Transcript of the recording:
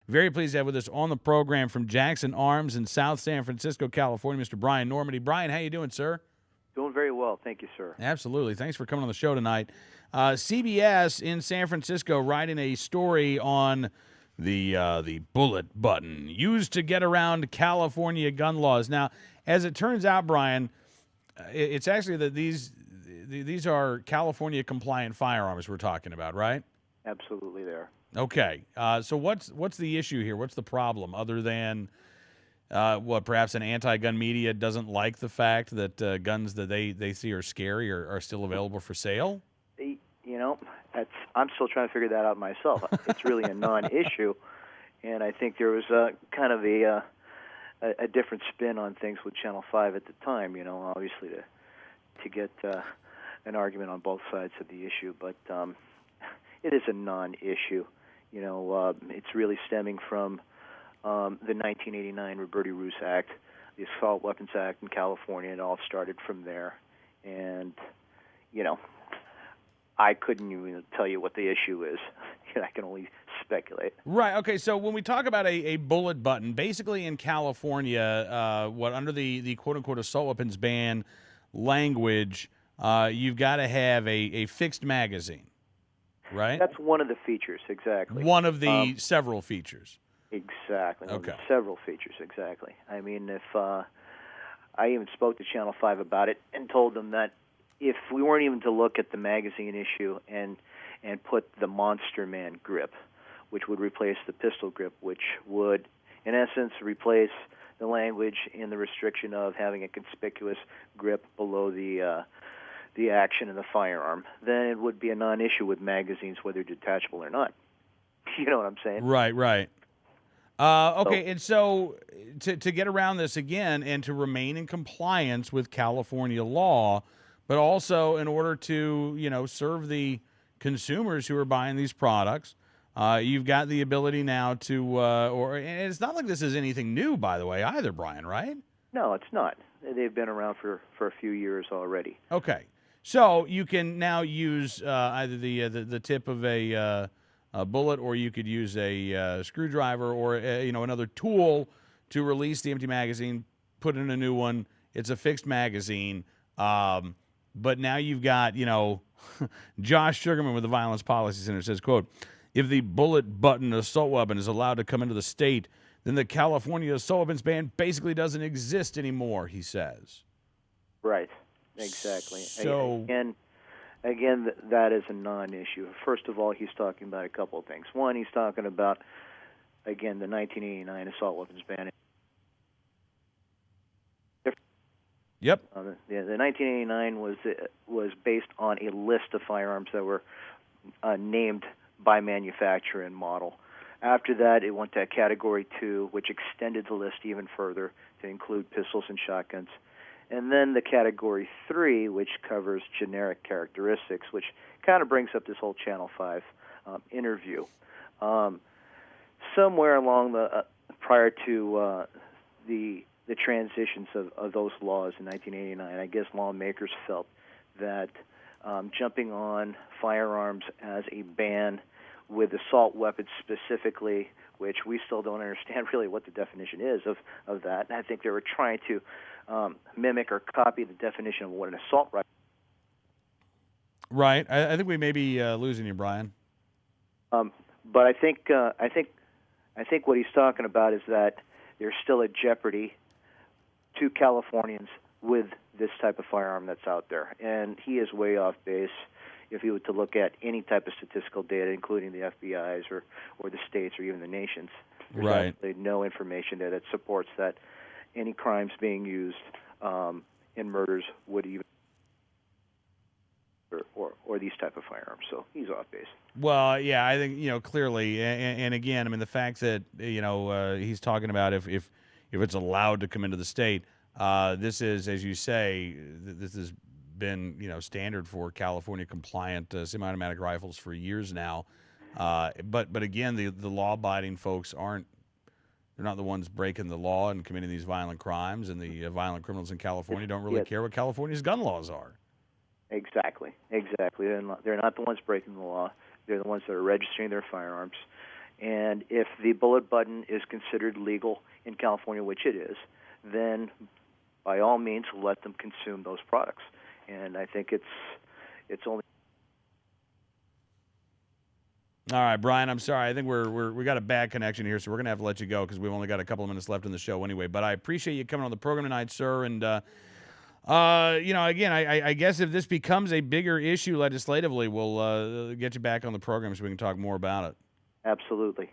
Very pleased to have with us on the program from Jackson Arms in South San Francisco, California, Mr. Brian Normandy. Brian, how you doing, sir? Doing very well. Thank you, sir. Absolutely. Thanks for coming on the show tonight. CBS in San Francisco writing a story on the bullet button used to get around California gun laws. Now, as it turns out, Brian, it's actually that these are California compliant firearms we're talking about, right? Absolutely there. Okay. So what's the issue here? What's the problem other than what perhaps an anti-gun media doesn't like the fact that guns that they see are scary are still available for sale? I'm still trying to figure that out myself. It's really a non-issue, and I think there was kind of a different spin on things with Channel 5 at the time, obviously to get an argument on both sides of the issue, but it is a non-issue. It's really stemming from the 1989 Roberti Roos Act, the Assault Weapons Act in California. It all started from there, and I couldn't even tell you what the issue is. I can only speculate. Right. Okay. So when we talk about a bullet button, basically in California, under the quote unquote assault weapons ban language, you've got to have a fixed magazine, right? That's one of the features, exactly. One of the several features. Exactly. Okay. Several features, exactly. I mean, if I even spoke to Channel 5 about it and told them that if we weren't even to look at the magazine issue and put the Monster Man grip, which would replace the pistol grip, which would, in essence, replace the language in the restriction of having a conspicuous grip below the action in the firearm, then it would be a non-issue with magazines, whether detachable or not. You know what I'm saying? Right. Okay, and so to get around this again and to remain in compliance with California law, but also in order to, serve the consumers who are buying these products, you've got the ability now to, and it's not like this is anything new, by the way, either, Brian, right? No, it's not. They've been around for a few years already. Okay, so you can now use either the tip of a bullet, or you could use a screwdriver or another tool to release the empty magazine, put in a new one. It's a fixed magazine. But now you've got, Josh Sugarman with the Violence Policy Center says, quote, if the bullet button assault weapon is allowed to come into the state, then the California assault weapons ban basically doesn't exist anymore, he says. Right. Exactly. So, again, that is a non-issue. First of all, he's talking about a couple of things. One, he's talking about, again, the 1989 assault weapons ban. Yep. The 1989 was based on a list of firearms that were named by manufacturer and model. After that, it went to Category 2, which extended the list even further to include pistols and shotguns. And then the Category 3, which covers generic characteristics, which kind of brings up this whole Channel 5 interview. Somewhere along prior to the transitions of those laws in 1989, I guess lawmakers felt that jumping on firearms as a ban with assault weapons specifically, which we still don't understand really what the definition is of that. And I think they were trying to mimic or copy the definition of what an assault rifle. Right. I think we may be losing you, Brian. But I think what he's talking about is that there's still a jeopardy to Californians with this type of firearm that's out there, and he is way off base if he were to look at any type of statistical data, including the FBI's or the states or even the nation's. There's right. absolutely no information there that supports that any crimes being used in murders would even or these type of firearms. So he's off base. Well, yeah, I think clearly, and again, I mean the fact that he's talking about if it's allowed to come into the state, this is, as you say, this has been standard for California compliant semi-automatic rifles for years now. But again, the law-abiding folks they're not the ones breaking the law and committing these violent crimes, and the violent criminals in California don't really care what California's gun laws are. Exactly. They're not the ones breaking the law. They're the ones that are registering their firearms. And if the bullet button is considered legal in California, which it is, then by all means let them consume those products. And I think it's only. All right, Brian, I'm sorry. I think we got a bad connection here, so we're going to have to let you go because we've only got a couple of minutes left in the show anyway. But I appreciate you coming on the program tonight, sir. And, again, I guess if this becomes a bigger issue legislatively, we'll get you back on the program so we can talk more about it. Absolutely.